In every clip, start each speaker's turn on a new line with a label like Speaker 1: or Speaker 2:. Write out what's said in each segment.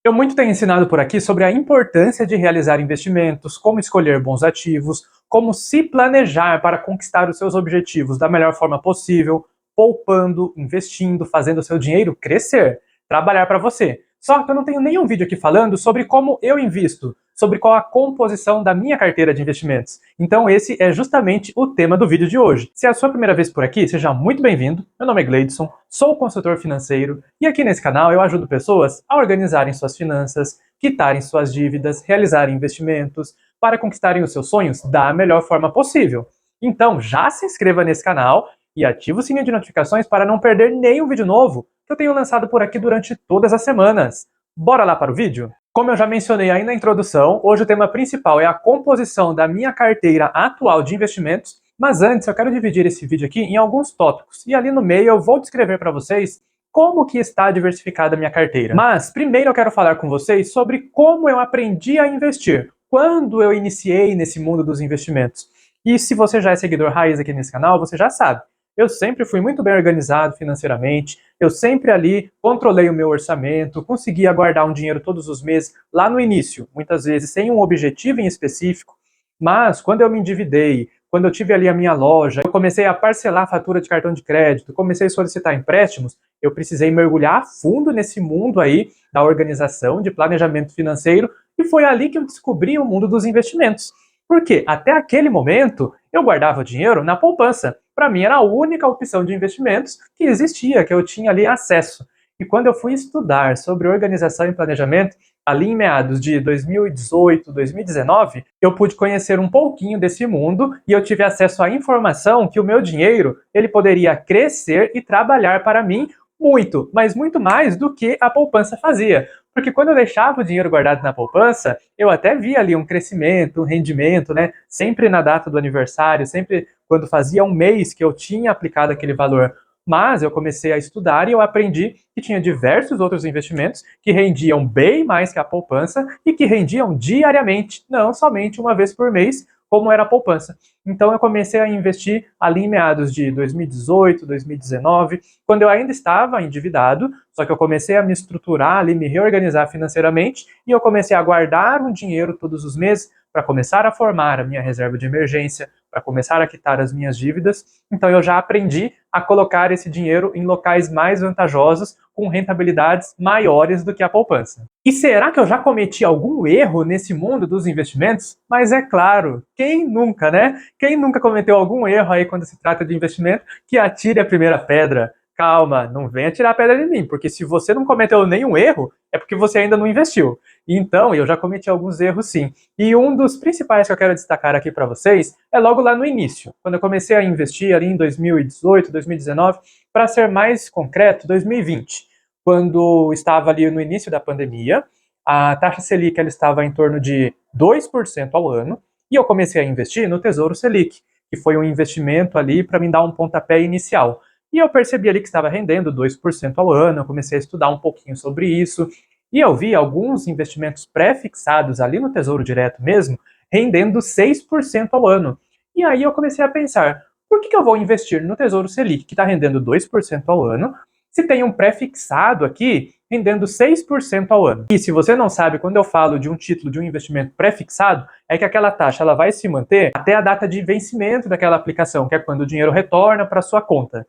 Speaker 1: Eu muito tenho ensinado por aqui sobre a importância de realizar investimentos, como escolher bons ativos, como se planejar para conquistar os seus objetivos da melhor forma possível, poupando, investindo, fazendo o seu dinheiro crescer, trabalhar para você. Só que eu não tenho nenhum vídeo aqui falando sobre como eu invisto, sobre qual a composição da minha carteira de investimentos. Então esse é justamente o tema do vídeo de hoje. Se é a sua primeira vez por aqui, seja muito bem-vindo. Meu nome é Gleidson, sou consultor financeiro e aqui nesse canal eu ajudo pessoas a organizarem suas finanças, quitarem suas dívidas, realizarem investimentos para conquistarem os seus sonhos da melhor forma possível. Então já se inscreva nesse canal e ative o sininho de notificações para não perder nenhum vídeo novo que eu tenho lançado por aqui durante todas as semanas. Bora lá para o vídeo? Como eu já mencionei aí na introdução, hoje o tema principal é a composição da minha carteira atual de investimentos, mas antes eu quero dividir esse vídeo aqui em alguns tópicos, e ali no meio eu vou descrever para vocês como que está diversificada a minha carteira. Mas primeiro eu quero falar com vocês sobre como eu aprendi a investir, quando eu iniciei nesse mundo dos investimentos. E se você já é seguidor raiz aqui nesse canal, você já sabe. Eu sempre fui muito bem organizado financeiramente, eu sempre ali controlei o meu orçamento, conseguia guardar um dinheiro todos os meses, lá no início, muitas vezes sem um objetivo em específico, mas quando eu me endividei, quando eu tive ali a minha loja, eu comecei a parcelar a fatura de cartão de crédito, comecei a solicitar empréstimos, eu precisei mergulhar a fundo nesse mundo aí da organização, de planejamento financeiro, e foi ali que eu descobri o mundo dos investimentos. Porque até aquele momento eu guardava dinheiro na poupança. Para mim era a única opção de investimentos que existia, que eu tinha ali acesso. E quando eu fui estudar sobre organização e planejamento, ali em meados de 2018, 2019, eu pude conhecer um pouquinho desse mundo e eu tive acesso à informação que o meu dinheiro ele poderia crescer e trabalhar para mim muito, mas muito mais do que a poupança fazia. Porque quando eu deixava o dinheiro guardado na poupança, eu até via ali um crescimento, um rendimento, né? Sempre na data do aniversário, sempre quando fazia um mês que eu tinha aplicado aquele valor. Mas eu comecei a estudar e eu aprendi que tinha diversos outros investimentos que rendiam bem mais que a poupança e que rendiam diariamente, não somente uma vez por mês, como era a poupança. Então eu comecei a investir ali em meados de 2018, 2019, quando eu ainda estava endividado, só que eu comecei a me estruturar ali, me reorganizar financeiramente e eu comecei a guardar um dinheiro todos os meses para começar a formar a minha reserva de emergência, para começar a quitar as minhas dívidas. Então eu já aprendi a colocar esse dinheiro em locais mais vantajosos, com rentabilidades maiores do que a poupança. E será que eu já cometi algum erro nesse mundo dos investimentos? Mas é claro, quem nunca, né? Quem nunca cometeu algum erro aí quando se trata de investimento, que atire a primeira pedra. Calma, não venha tirar a pedra de mim, porque se você não cometeu nenhum erro, é porque você ainda não investiu. Então, eu já cometi alguns erros sim. E um dos principais que eu quero destacar aqui para vocês é logo lá no início, quando eu comecei a investir ali em 2018, 2019, para ser mais concreto, 2020, quando estava ali no início da pandemia, a taxa Selic ela estava em torno de 2% ao ano, e eu comecei a investir no Tesouro Selic, que foi um investimento ali para me dar um pontapé inicial. E eu percebi ali que estava rendendo 2% ao ano, eu comecei a estudar um pouquinho sobre isso, e eu vi alguns investimentos pré-fixados ali no Tesouro Direto mesmo, rendendo 6% ao ano. E aí eu comecei a pensar, por que eu vou investir no Tesouro Selic, que está rendendo 2% ao ano, se tem um pré-fixado aqui rendendo 6% ao ano? E se você não sabe, quando eu falo de um título de um investimento pré-fixado, é que aquela taxa ela vai se manter até a data de vencimento daquela aplicação, que é quando o dinheiro retorna para sua conta.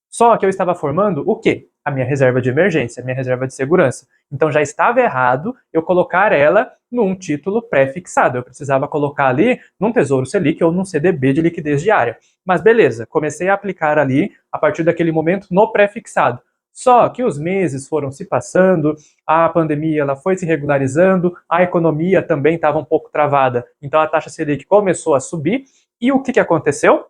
Speaker 1: Só que eu estava formando o quê? A minha reserva de emergência, a minha reserva de segurança. Então já estava errado eu colocar ela num título pré-fixado. Eu precisava colocar ali num Tesouro Selic ou num CDB de liquidez diária. Mas beleza, comecei a aplicar ali, a partir daquele momento, no pré-fixado. Só que os meses foram se passando, a pandemia ela foi se regularizando, a economia também estava um pouco travada, então a taxa Selic começou a subir, e o que aconteceu?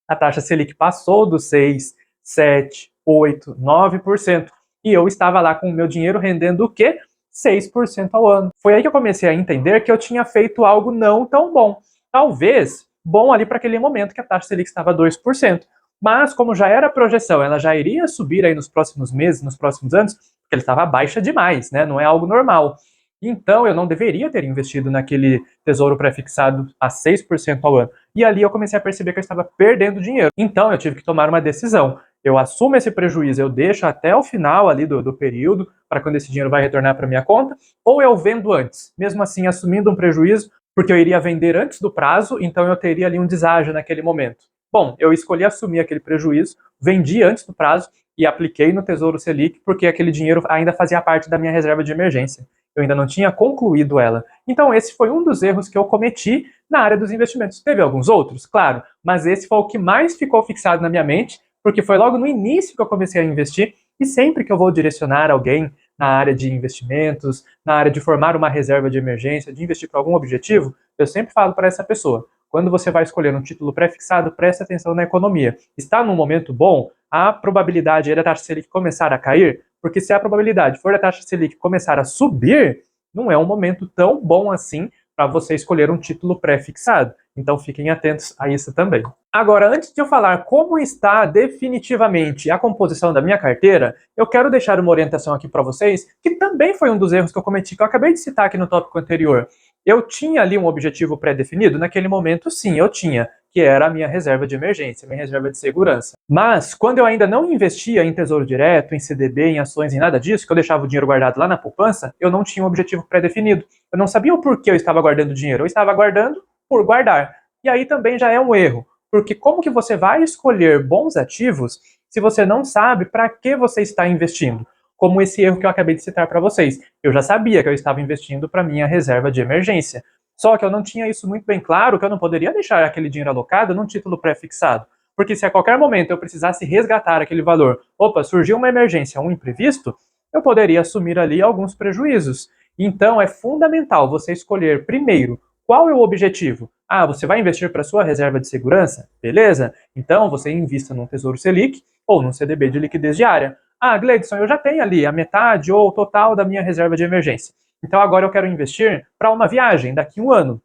Speaker 1: A taxa Selic passou dos 6, 7, 8, 9%, e eu estava lá com o meu dinheiro rendendo o quê? 6% ao ano. Foi aí que eu comecei a entender que eu tinha feito algo não tão bom. Talvez bom ali para aquele momento que a taxa Selic estava 2%. Mas como já era projeção, ela já iria subir aí nos próximos meses, nos próximos anos, porque ela estava baixa demais, né? Não é algo normal. Então eu não deveria ter investido naquele tesouro pré-fixado a 6% ao ano. E ali eu comecei a perceber que eu estava perdendo dinheiro. Então eu tive que tomar uma decisão. eu assumo esse prejuízo, eu deixo até o final ali do período, para quando esse dinheiro vai retornar para minha conta, ou eu vendo antes, mesmo assim assumindo um prejuízo, porque eu iria vender antes do prazo, então eu teria ali um deságio naquele momento. Bom, eu escolhi assumir aquele prejuízo, vendi antes do prazo e apliquei no Tesouro Selic, porque aquele dinheiro ainda fazia parte da minha reserva de emergência. Eu ainda não tinha concluído ela. Então esse foi um dos erros que eu cometi na área dos investimentos. Teve alguns outros, claro, mas esse foi o que mais ficou fixado na minha mente, porque foi logo no início que eu comecei a investir, e sempre que eu vou direcionar alguém na área de investimentos, na área de formar uma reserva de emergência, de investir para algum objetivo, eu sempre falo para essa pessoa: quando você vai escolher um título pré-fixado, preste atenção na economia. Está num momento bom? A probabilidade da taxa Selic começar a cair? Porque se a probabilidade for da taxa Selic começar a subir, não é um momento tão bom assim para você escolher um título pré-fixado. Então fiquem atentos a isso também. Agora, antes de eu falar como está definitivamente a composição da minha carteira, eu quero deixar uma orientação aqui para vocês, que também foi um dos erros que eu cometi, que eu acabei de citar aqui no tópico anterior. Eu tinha ali um objetivo pré-definido? Naquele momento, sim, eu tinha, que era a minha reserva de emergência, minha reserva de segurança. Mas, quando eu ainda não investia em tesouro direto, em CDB, em ações, em nada disso, que eu deixava o dinheiro guardado lá na poupança, eu não tinha um objetivo pré-definido. Eu não sabia o porquê eu estava guardando dinheiro. Eu estava guardando por guardar. E aí também já é um erro, porque como que você vai escolher bons ativos se você não sabe para que você está investindo? Como esse erro que eu acabei de citar para vocês. Eu já sabia que eu estava investindo para minha reserva de emergência. Só que eu não tinha isso muito bem claro, que eu não poderia deixar aquele dinheiro alocado num título pré-fixado. Porque se a qualquer momento eu precisasse resgatar aquele valor, opa, surgiu uma emergência, um imprevisto, eu poderia assumir ali alguns prejuízos. Então é fundamental você escolher primeiro qual é o objetivo. Ah, você vai investir para sua reserva de segurança? Beleza? Então você invista num Tesouro Selic ou num CDB de liquidez diária. Ah, Gleidson, eu já tenho ali a metade ou o total da minha reserva de emergência. Então agora eu quero investir para uma viagem daqui a um ano.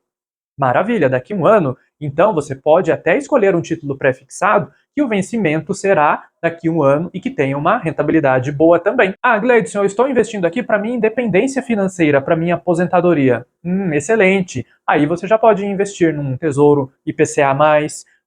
Speaker 1: Maravilha, daqui a um ano, então você pode até escolher um título pré-fixado que o vencimento será daqui a um ano e que tenha uma rentabilidade boa também. Ah, Gleidson, eu estou investindo aqui para minha independência financeira, para minha aposentadoria. Excelente. Aí você já pode investir num tesouro IPCA+,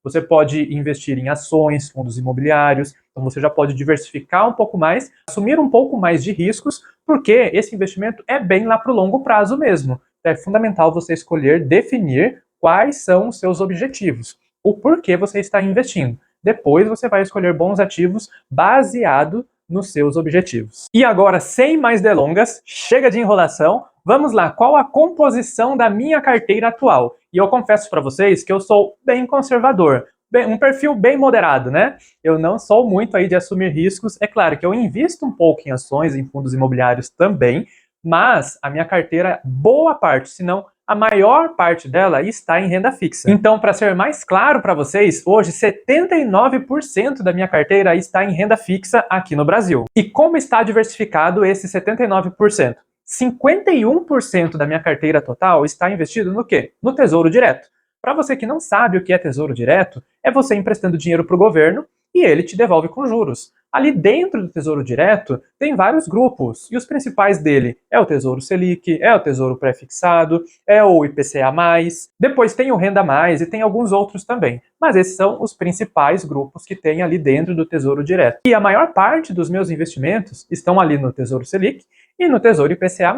Speaker 1: você pode investir em ações, fundos imobiliários, então você já pode diversificar um pouco mais, assumir um pouco mais de riscos, porque esse investimento é bem lá para o longo prazo mesmo. É fundamental você escolher, definir quais são os seus objetivos, o porquê você está investindo. Depois você vai escolher bons ativos baseado nos seus objetivos. E agora, sem mais delongas, chega de enrolação, vamos lá, qual a composição da minha carteira atual? E eu confesso para vocês que eu sou bem conservador, um perfil bem moderado, né? Eu não sou muito aí de assumir riscos. É claro que eu invisto um pouco em ações, em fundos imobiliários também, mas a minha carteira, boa parte, se não a maior parte dela, está em renda fixa. Então, para ser mais claro para vocês, hoje 79% da minha carteira está em renda fixa aqui no Brasil. E como está diversificado esse 79%? 51% da minha carteira total está investido no quê? No Tesouro Direto. Para você que não sabe o que é Tesouro Direto, é você emprestando dinheiro para o governo e ele te devolve com juros. Ali dentro do Tesouro Direto tem vários grupos, e os principais dele é o Tesouro Selic, é o Tesouro Pré-Fixado, é o IPCA+, depois tem o Renda Mais e tem alguns outros também. Mas esses são os principais grupos que tem ali dentro do Tesouro Direto. E a maior parte dos meus investimentos estão ali no Tesouro Selic e no Tesouro IPCA+.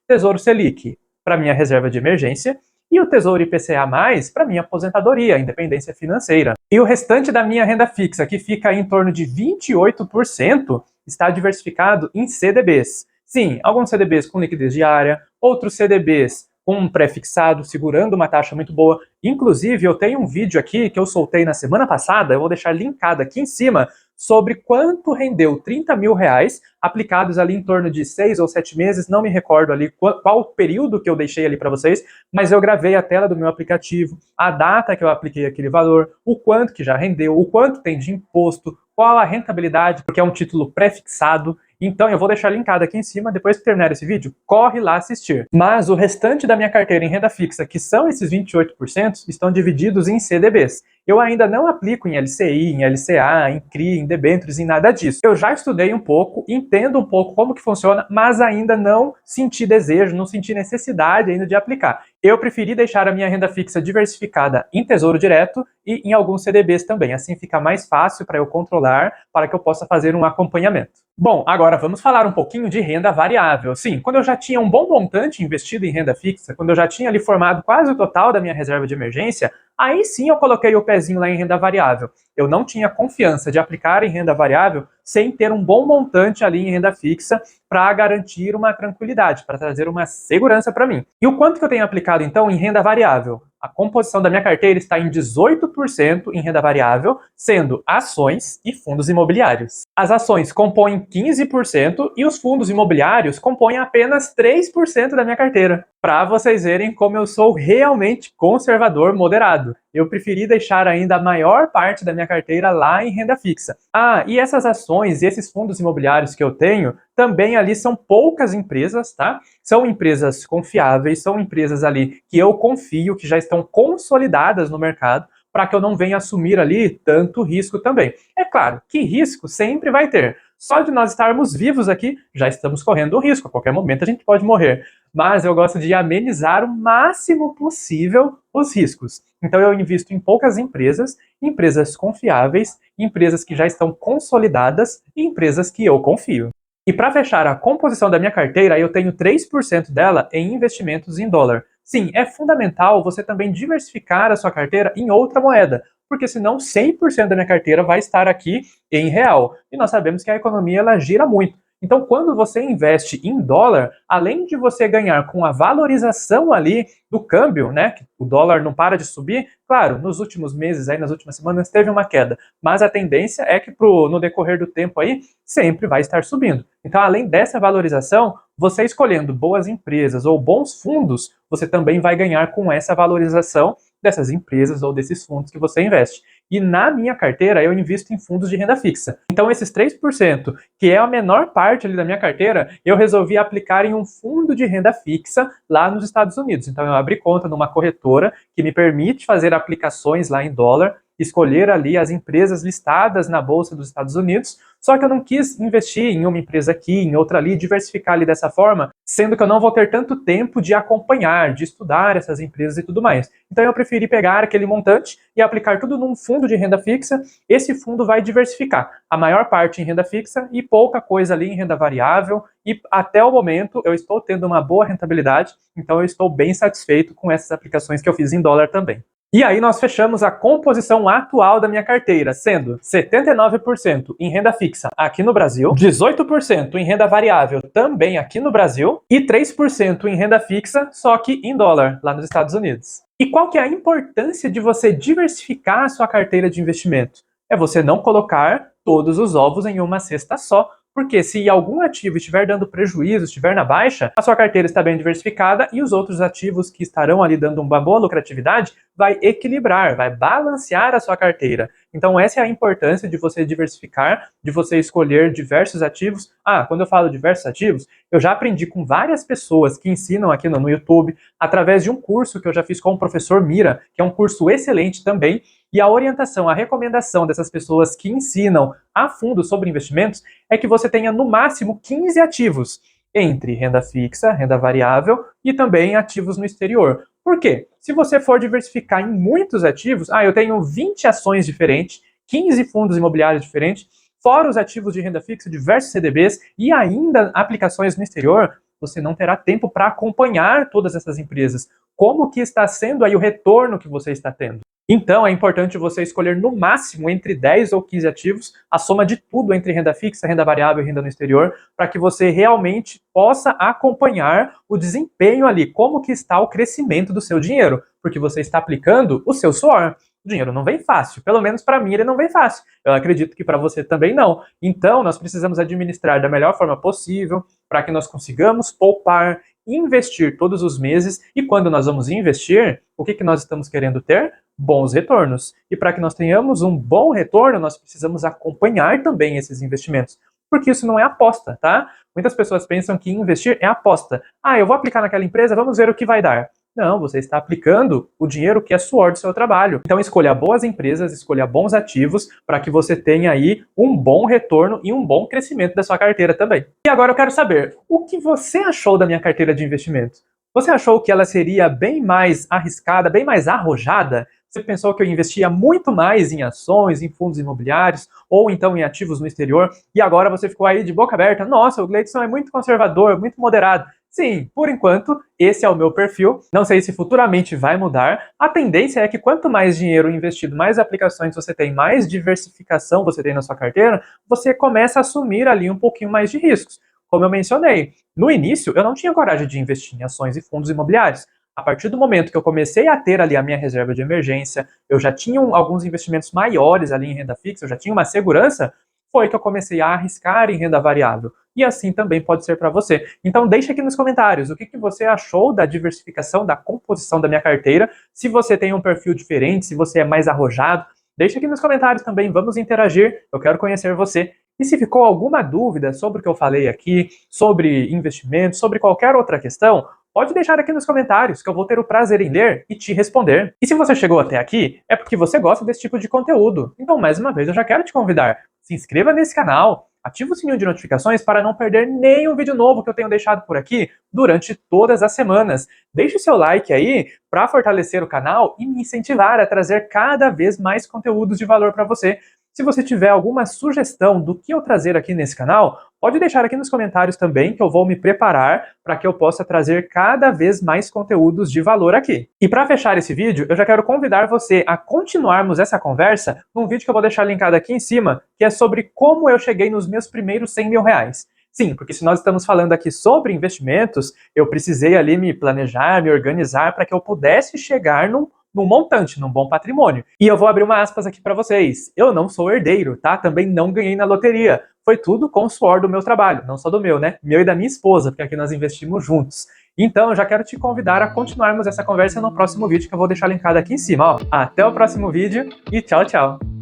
Speaker 1: Tesouro Selic para minha reserva de emergência, e o Tesouro IPCA+, para minha aposentadoria, independência financeira. E o restante da minha renda fixa, que fica em torno de 28%, está diversificado em CDBs. Sim, alguns CDBs com liquidez diária, outros CDBs com um pré-fixado, segurando uma taxa muito boa. Inclusive, eu tenho um vídeo aqui que eu soltei na semana passada, eu vou deixar linkado aqui em cima, sobre quanto rendeu 30 mil reais, aplicados ali em torno de 6 ou 7 meses, não me recordo ali qual período que eu deixei ali para vocês, mas eu gravei a tela do meu aplicativo, a data que eu apliquei aquele valor, o quanto que já rendeu, o quanto tem de imposto, qual a rentabilidade, porque é um título pré-fixado. Então eu vou deixar linkado aqui em cima, depois que terminar esse vídeo, corre lá assistir. Mas o restante da minha carteira em renda fixa, que são esses 28%, estão divididos em CDBs. Eu ainda não aplico em LCI, em LCA, em CRI, em debêntures, em nada disso. Eu já estudei um pouco, entendo um pouco como que funciona, mas ainda não senti desejo, não senti necessidade ainda de aplicar. Eu preferi deixar a minha renda fixa diversificada em Tesouro Direto e em alguns CDBs também. Assim fica mais fácil para eu controlar, para que eu possa fazer um acompanhamento. Bom, agora vamos falar um pouquinho de renda variável. Sim, quando eu já tinha um bom montante investido em renda fixa, quando eu já tinha ali formado quase o total da minha reserva de emergência, aí sim eu coloquei o pezinho lá em renda variável. Eu não tinha confiança de aplicar em renda variável sem ter um bom montante ali em renda fixa para garantir uma tranquilidade, para trazer uma segurança para mim. E o quanto que eu tenho aplicado então em renda variável? A composição da minha carteira está em 18% em renda variável, sendo ações e fundos imobiliários. As ações compõem 15% e os fundos imobiliários compõem apenas 3% da minha carteira. Para vocês verem como eu sou realmente conservador moderado. Eu preferi deixar ainda a maior parte da minha carteira lá em renda fixa. Ah, e essas ações e esses fundos imobiliários que eu tenho, também ali são poucas empresas, tá? São empresas confiáveis, são empresas ali que eu confio, que já estão consolidadas no mercado, para que eu não venha assumir ali tanto risco também. É claro que risco sempre vai ter. Só de nós estarmos vivos aqui, já estamos correndo um risco. A qualquer momento a gente pode morrer. Mas eu gosto de amenizar o máximo possível os riscos. Então eu invisto em poucas empresas, empresas confiáveis, empresas que já estão consolidadas e empresas que eu confio. E para fechar a composição da minha carteira, eu tenho 3% dela em investimentos em dólar. Sim, é fundamental você também diversificar a sua carteira em outra moeda, porque senão 100% da minha carteira vai estar aqui em real. E nós sabemos que a economia ela gira muito. Então, quando você investe em dólar, além de você ganhar com a valorização ali do câmbio, né, que o dólar não para de subir, claro, nos últimos meses, aí, nas últimas semanas, teve uma queda, mas a tendência é que no decorrer do tempo aí, sempre vai estar subindo. Então, além dessa valorização, você escolhendo boas empresas ou bons fundos, você também vai ganhar com essa valorização dessas empresas ou desses fundos que você investe. E na minha carteira, eu invisto em fundos de renda fixa. Então, esses 3%, que é a menor parte ali da minha carteira, eu resolvi aplicar em um fundo de renda fixa lá nos Estados Unidos. Então, eu abri conta numa corretora que me permite fazer aplicações lá em dólar, escolher ali as empresas listadas na Bolsa dos Estados Unidos, só que eu não quis investir em uma empresa aqui, em outra ali, diversificar ali dessa forma, sendo que eu não vou ter tanto tempo de acompanhar, de estudar essas empresas e tudo mais. Então eu preferi pegar aquele montante e aplicar tudo num fundo de renda fixa. Esse fundo vai diversificar a maior parte em renda fixa e pouca coisa ali em renda variável, e até o momento eu estou tendo uma boa rentabilidade, então eu estou bem satisfeito com essas aplicações que eu fiz em dólar também. E aí nós fechamos a composição atual da minha carteira, sendo 79% em renda fixa aqui no Brasil, 18% em renda variável também aqui no Brasil e 3% em renda fixa, só que em dólar, lá nos Estados Unidos. E qual que é a importância de você diversificar a sua carteira de investimento? É você não colocar todos os ovos em uma cesta só. Porque se algum ativo estiver dando prejuízo, estiver na baixa, a sua carteira está bem diversificada e os outros ativos que estarão ali dando uma boa lucratividade vai equilibrar, vai balancear a sua carteira. Então essa é a importância de você diversificar, de você escolher diversos ativos. Ah, quando eu falo diversos ativos, eu já aprendi com várias pessoas que ensinam aqui no YouTube, através de um curso que eu já fiz com o professor Mira, que é um curso excelente também, e a orientação, a recomendação dessas pessoas que ensinam a fundo sobre investimentos é que você tenha no máximo 15 ativos, entre renda fixa, renda variável e também ativos no exterior. Por quê? Se você for diversificar em muitos ativos, eu tenho 20 ações diferentes, 15 fundos imobiliários diferentes, fora os ativos de renda fixa, diversos CDBs e ainda aplicações no exterior, você não terá tempo para acompanhar todas essas empresas. Como que está sendo aí o retorno que você está tendo? Então, é importante você escolher no máximo entre 10 ou 15 ativos, a soma de tudo entre renda fixa, renda variável e renda no exterior, para que você realmente possa acompanhar o desempenho ali, como que está o crescimento do seu dinheiro, porque você está aplicando o seu suor. O dinheiro não vem fácil, pelo menos para mim ele não vem fácil. Eu acredito que para você também não. Então, nós precisamos administrar da melhor forma possível, para que nós consigamos poupar, investir todos os meses, e quando nós vamos investir, o que nós estamos querendo ter? Bons retornos. E para que nós tenhamos um bom retorno, nós precisamos acompanhar também esses investimentos. Porque isso não é aposta, tá? Muitas pessoas pensam que investir é aposta. Eu vou aplicar naquela empresa, vamos ver o que vai dar. Não, você está aplicando o dinheiro que é suor do seu trabalho. Então escolha boas empresas, escolha bons ativos, para que você tenha aí um bom retorno e um bom crescimento da sua carteira também. E agora eu quero saber, o que você achou da minha carteira de investimentos? Você achou que ela seria bem mais arriscada, bem mais arrojada? Você pensou que eu investia muito mais em ações, em fundos imobiliários, ou então em ativos no exterior, e agora você ficou aí de boca aberta? Nossa, o Gleidson é muito conservador, muito moderado. Sim, por enquanto, esse é o meu perfil. Não sei se futuramente vai mudar. A tendência é que quanto mais dinheiro investido, mais aplicações você tem, mais diversificação você tem na sua carteira, você começa a assumir ali um pouquinho mais de riscos. Como eu mencionei, no início eu não tinha coragem de investir em ações e fundos imobiliários. A partir do momento que eu comecei a ter ali a minha reserva de emergência, eu já tinha alguns investimentos maiores ali em renda fixa, eu já tinha uma segurança, foi que eu comecei a arriscar em renda variável. E assim também pode ser para você. Então deixa aqui nos comentários o que você achou da diversificação, da composição da minha carteira, se você tem um perfil diferente, se você é mais arrojado. Deixa aqui nos comentários também, vamos interagir, eu quero conhecer você. E se ficou alguma dúvida sobre o que eu falei aqui, sobre investimentos, sobre qualquer outra questão, pode deixar aqui nos comentários que eu vou ter o prazer em ler e te responder. E se você chegou até aqui, é porque você gosta desse tipo de conteúdo. Então, mais uma vez, eu já quero te convidar. Se inscreva nesse canal, ative o sininho de notificações para não perder nenhum vídeo novo que eu tenho deixado por aqui durante todas as semanas. Deixe o seu like aí para fortalecer o canal e me incentivar a trazer cada vez mais conteúdos de valor para você. Se você tiver alguma sugestão do que eu trazer aqui nesse canal, pode deixar aqui nos comentários também, que eu vou me preparar para que eu possa trazer cada vez mais conteúdos de valor aqui. E para fechar esse vídeo, eu já quero convidar você a continuarmos essa conversa num vídeo que eu vou deixar linkado aqui em cima, que é sobre como eu cheguei nos meus primeiros 100 mil reais. Sim, porque se nós estamos falando aqui sobre investimentos, eu precisei ali me planejar, me organizar para que eu pudesse chegar num montante, num bom patrimônio. E eu vou abrir uma aspas aqui para vocês. Eu não sou herdeiro, tá? Também não ganhei na loteria. Foi tudo com o suor do meu trabalho, não só do meu, né? Meu e da minha esposa, porque aqui nós investimos juntos. Então, eu já quero te convidar a continuarmos essa conversa no próximo vídeo que eu vou deixar linkado aqui em cima, ó. Até o próximo vídeo e tchau, tchau!